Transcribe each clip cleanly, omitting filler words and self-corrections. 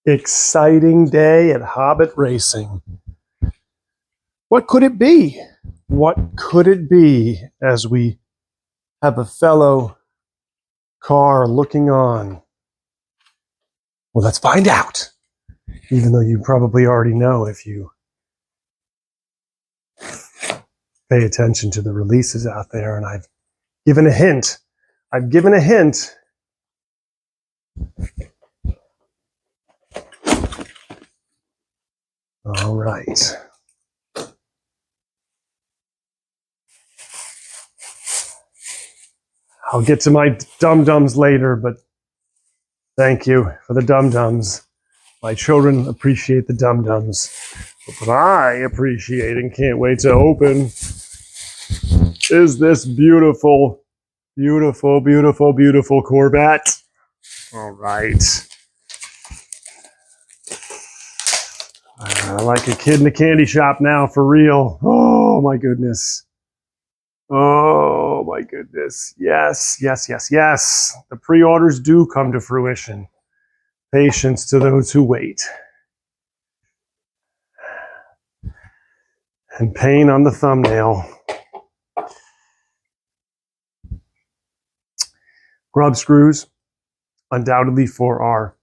Exciting day at Hobbit Racing. What could it be? What could it be as we have a fellow car looking on? Well, let's find out. Even though you probably already know if you pay attention to the releases out there, and I've given a hint. All right. I'll get to my dum-dums later, but thank you for the dum-dums. My children appreciate the dum-dums. But what I appreciate and can't wait to open is this beautiful, beautiful, beautiful, beautiful Corvette. All right. Like a kid in a candy shop now, for real. Oh, my goodness. Oh, my goodness. Yes, yes, yes, yes. The pre-orders do come to fruition. Patience to those who wait. And pain on the thumbnail. Grub screws, undoubtedly for our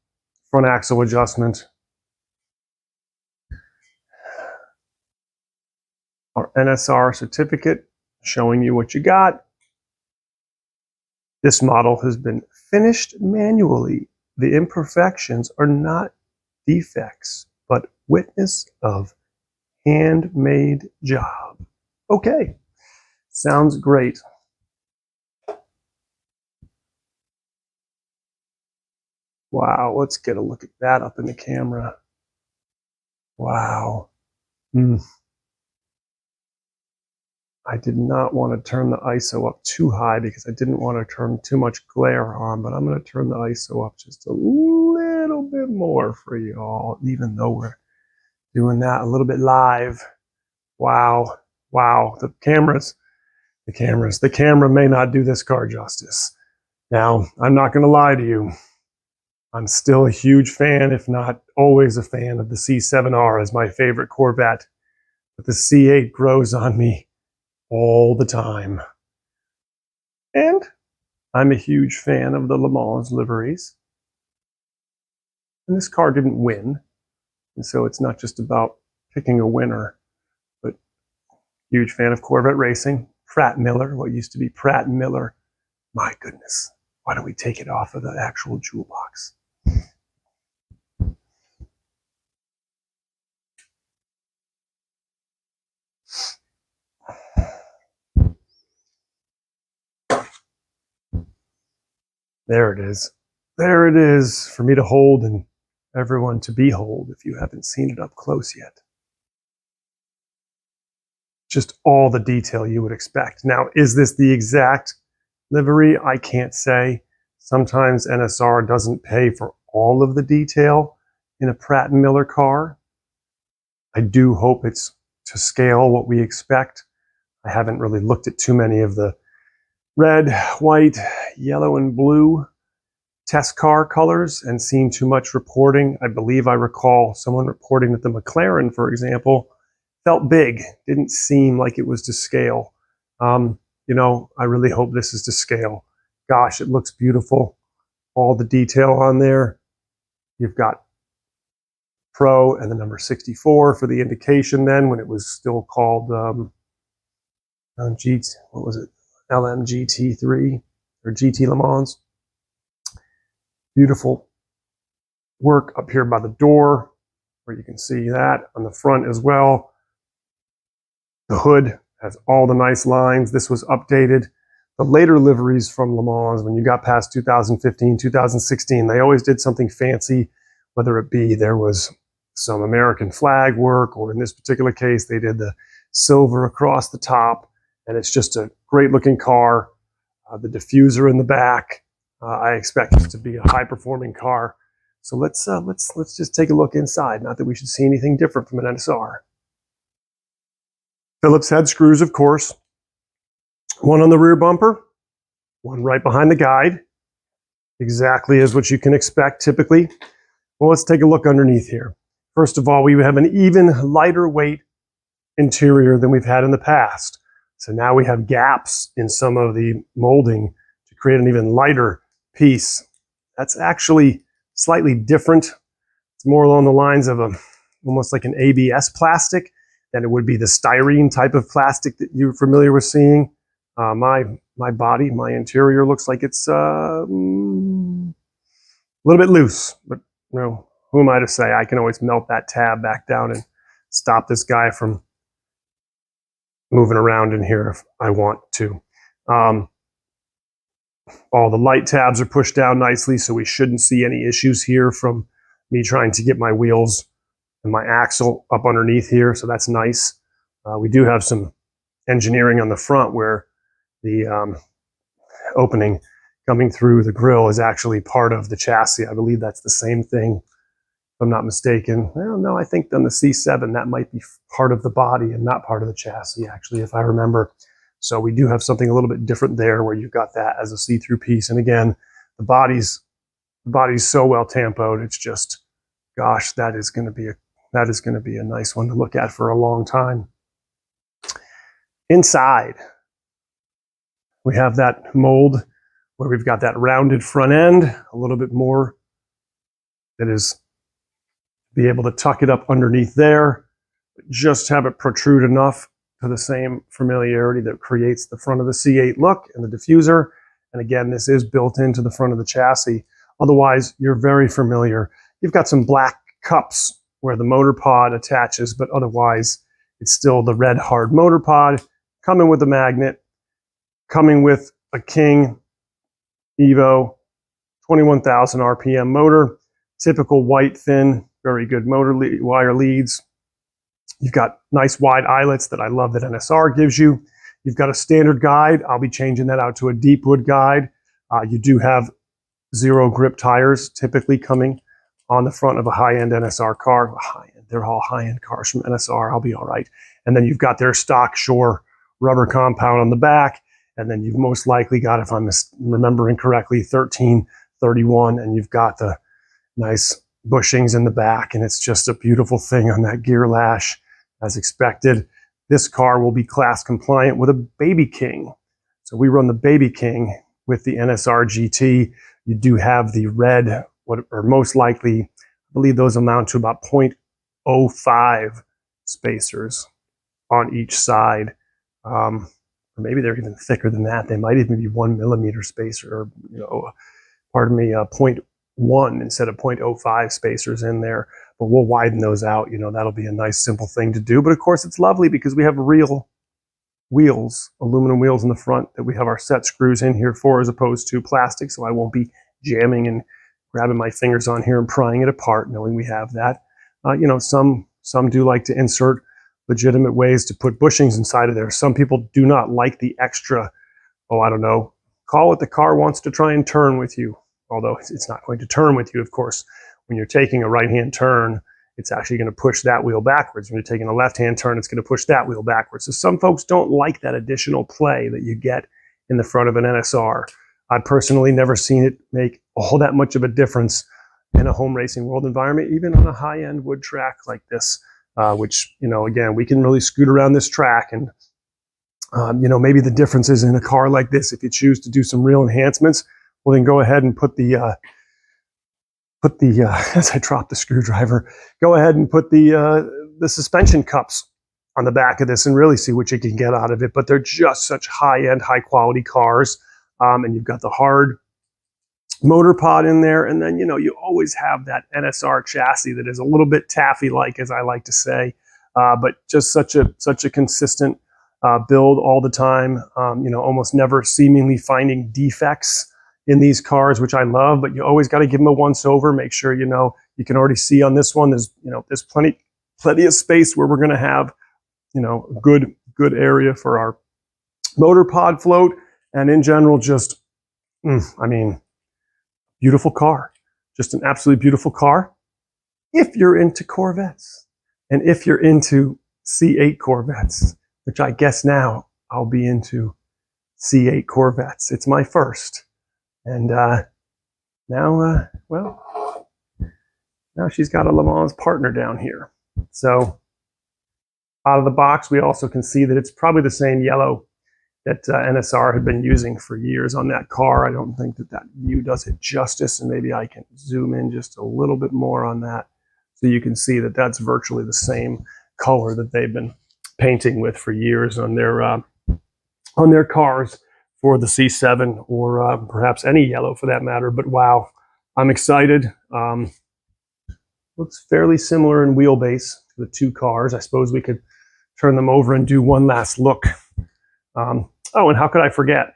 front axle adjustment. Our NSR certificate showing you what you got. This model has been finished manually. The imperfections are not defects, but witness of handmade job. Okay, sounds great. Wow, let's get a look at that up in the camera. Wow. I did not want to turn the ISO up too high because I didn't want to turn too much glare on, but I'm going to turn the ISO up just a little bit more for you all, even though we're doing that a little bit live. Wow. Wow. The camera may not do this car justice. Now, I'm not going to lie to you. I'm still a huge fan, if not always a fan, of the C8.R as my favorite Corvette. But the C8 grows on me all the time. And I'm a huge fan of the Le Mans liveries. And this car didn't win. And so it's not just about picking a winner, but huge fan of Corvette racing. Pratt Miller, what used to be Pratt Miller. My goodness, why don't we take it off of the actual jewel box? There it is. There it is for me to hold and everyone to behold if you haven't seen it up close yet. Just all the detail you would expect. Now, is this the exact livery? I can't say. Sometimes NSR doesn't pay for all of the detail in a Pratt & Miller car. I do hope it's to scale what we expect. I haven't really looked at too many of the red, white, yellow, and blue test car colors and seen too much reporting. I believe I recall someone reporting that the McLaren, for example, felt big, didn't seem like it was to scale. You know, I really hope this is to scale. Gosh, it looks beautiful. All the detail on there. You've got Pro and the number 64 for the indication then when it was still called what was it? LMGT3 or GT Le Mans. Beautiful work up here by the door where you can see that on the front as well. The hood has all the nice lines. This was updated. The later liveries from Le Mans, when you got past 2015, 2016, they always did something fancy, whether it be there was some American flag work, or in this particular case, they did the silver across the top, and it's just a great looking car. The diffuser in the back. I expect this to be a high performing car. So let's just take a look inside. Not that we should see anything different from an NSR. Phillips head screws, of course. One on the rear bumper, one right behind the guide. Exactly as what you can expect typically. Well, let's take a look underneath here. First of all, we have an even lighter weight interior than we've had in the past. So now we have gaps in some of the molding to create an even lighter piece. That's actually slightly different. It's more along the lines of almost like an ABS plastic than it would be the styrene type of plastic that you're familiar with seeing. My body, my interior looks like it's a little bit loose, but you know, who am I to say? I can always melt that tab back down and stop this guy from moving around in here if I want to. All the light tabs are pushed down nicely, so we shouldn't see any issues here from me trying to get my wheels and my axle up underneath here, so that's nice. We do have some engineering on the front where the opening coming through the grill is actually part of the chassis. I believe that's the same thing, if I'm not mistaken. Well, no, I think on the C7 that might be part of the body and not part of the chassis, actually, if I remember. So we do have something a little bit different there where you've got that as a see-through piece. And again, the body's so well tampoed. It's just, gosh, that is going to be a nice one to look at for a long time. Inside, we have that mold where we've got that rounded front end, a little bit more that is be able to tuck it up underneath there, just have it protrude enough to the same familiarity that creates the front of the C8 look and the diffuser. And again, this is built into the front of the chassis. Otherwise, you're very familiar. You've got some black cups where the motor pod attaches, but otherwise it's still the red hard motor pod coming with a magnet, coming with a King Evo 21,000 RPM motor, typical white thin, very good motor wire leads. You've got nice wide eyelets that I love that NSR gives you. You've got a standard guide. I'll be changing that out to a deep wood guide. You do have zero grip tires typically coming on the front of a high-end NSR car. They're all high-end cars from NSR. I'll be all right. And then you've got their stock Shore rubber compound on the back. And then you've most likely got, if I'm remembering correctly, 1331. And you've got the nice bushings in the back. And it's just a beautiful thing on that gear lash. As expected, this car will be class compliant with a Baby King. So we run the Baby King with the NSR GT. You do have the red, or most likely, I believe those amount to about 0.05 spacers on each side. Or maybe they're even thicker than that. They might even be 1 millimeter spacer, or 0.1 instead of 0.05 spacers in there. But we'll widen those out. That'll be a nice, simple thing to do. But of course, it's lovely because we have real wheels, aluminum wheels in the front that we have our set screws in here for, as opposed to plastic. So I won't be jamming and grabbing my fingers on here and prying it apart, knowing we have that. Some do like to insert legitimate ways to put bushings inside of there. Some people do not like the extra, I don't know, call it the car wants to try and turn with you. Although it's not going to turn with you, of course. When you're taking a right-hand turn, it's actually going to push that wheel backwards. When you're taking a left-hand turn, it's going to push that wheel backwards. So some folks don't like that additional play that you get in the front of an NSR. I've personally never seen it make all that much of a difference in a home racing world environment, even on a high-end wood track like this, which, again, we can really scoot around this track. And, maybe the difference is in a car like this, if you choose to do some real enhancements, well, then go ahead and put the as I drop the screwdriver, go ahead and put the suspension cups on the back of this and really see what you can get out of it. But they're just such high-end, high-quality cars. And you've got the hard motor pod in there. And then, you always have that NSR chassis that is a little bit taffy-like, as I like to say, but just such a consistent build all the time. Almost never seemingly finding defects in these cars, which I love, but you always got to give them a once over. Make sure, you can already see on this one, there's plenty of space where we're going to have, good area for our motor pod float. And in general, just, beautiful car, just an absolutely beautiful car. If you're into Corvettes and if you're into C8 Corvettes, which I guess now I'll be into C8 Corvettes. It's my first. And now Now she's got a Le Mans partner down here. So out of the box, we also can see that it's probably the same yellow that NSR had been using for years on that car. I don't think that that view does it justice, and maybe I can zoom in just a little bit more on that so you can see that that's virtually the same color that they've been painting with for years on their cars for the C7 or perhaps any yellow for that matter. But wow, I'm excited. Looks fairly similar in wheelbase to the two cars. I suppose we could turn them over and do one last look. Oh, and how could I forget?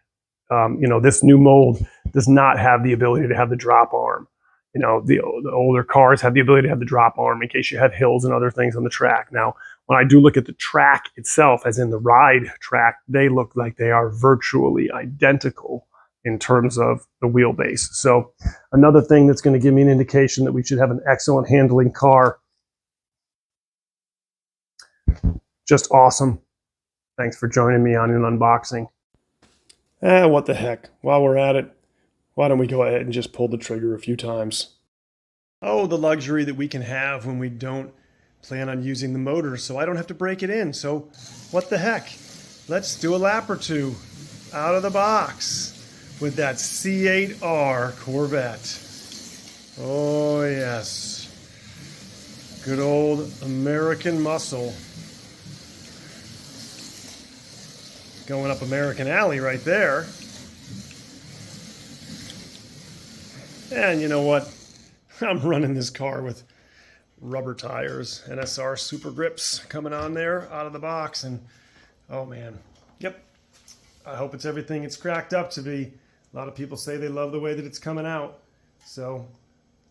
This new mold does not have the ability to have the drop arm. The older cars have the ability to have the drop arm in case you have hills and other things on the track. Now, when I do look at the track itself, as in the ride track, they look like they are virtually identical in terms of the wheelbase. So another thing that's going to give me an indication that we should have an excellent handling car. Just awesome. Thanks for joining me on an unboxing. What the heck? While we're at it, why don't we go ahead and just pull the trigger a few times? Oh, the luxury that we can have when we don't plan on using the motor, so I don't have to break it in. So what the heck? Let's do a lap or two out of the box with that C8.R Corvette. Oh yes. Good old American muscle. Going up American Alley right there. And you know what? I'm running this car with rubber tires, NSR Super Grips coming on there out of the box. And oh man, yep. I hope it's everything it's cracked up to be. A lot of people say they love the way that it's coming out. So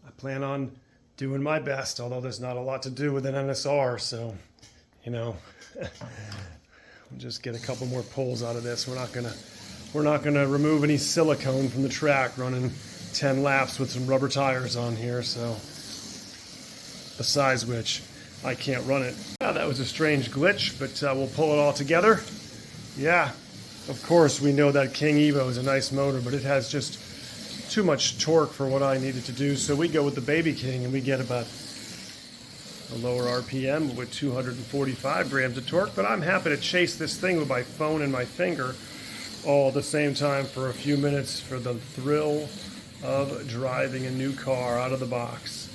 I plan on doing my best, although there's not a lot to do with an NSR. So, we'll just get a couple more pulls out of this. We're not gonna remove any silicone from the track running 10 laps with some rubber tires on here. So besides which, I can't run it. Yeah, that was a strange glitch, but we'll pull it all together. Yeah. Of course, we know that King Evo is a nice motor, but it has just too much torque for what I needed to do. So we go with the Baby King, and we get about a lower RPM with 245 grams of torque. But I'm happy to chase this thing with my phone and my finger all at the same time for a few minutes for the thrill of driving a new car out of the box.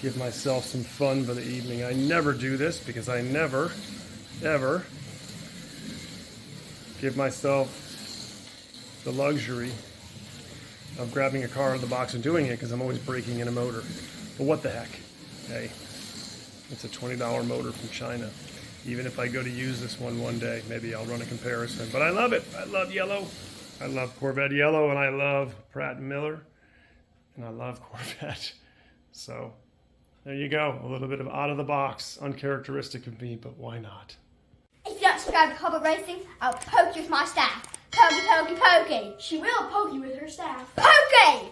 Give myself some fun for the evening. I never do this because I never, ever give myself the luxury of grabbing a car out of the box and doing it because I'm always breaking in a motor. But what the heck? Hey, it's a $20 motor from China. Even if I go to use this one day, maybe I'll run a comparison. But I love it. I love yellow. I love Corvette yellow, and I love Pratt & Miller, and I love Corvette. So there you go. A little bit of out of the box, uncharacteristic of me, but why not? If you don't subscribe to Corvette Racing, I'll poke you with my staff. Pokey, pokey, pokey. She will poke you with her staff. Pokey!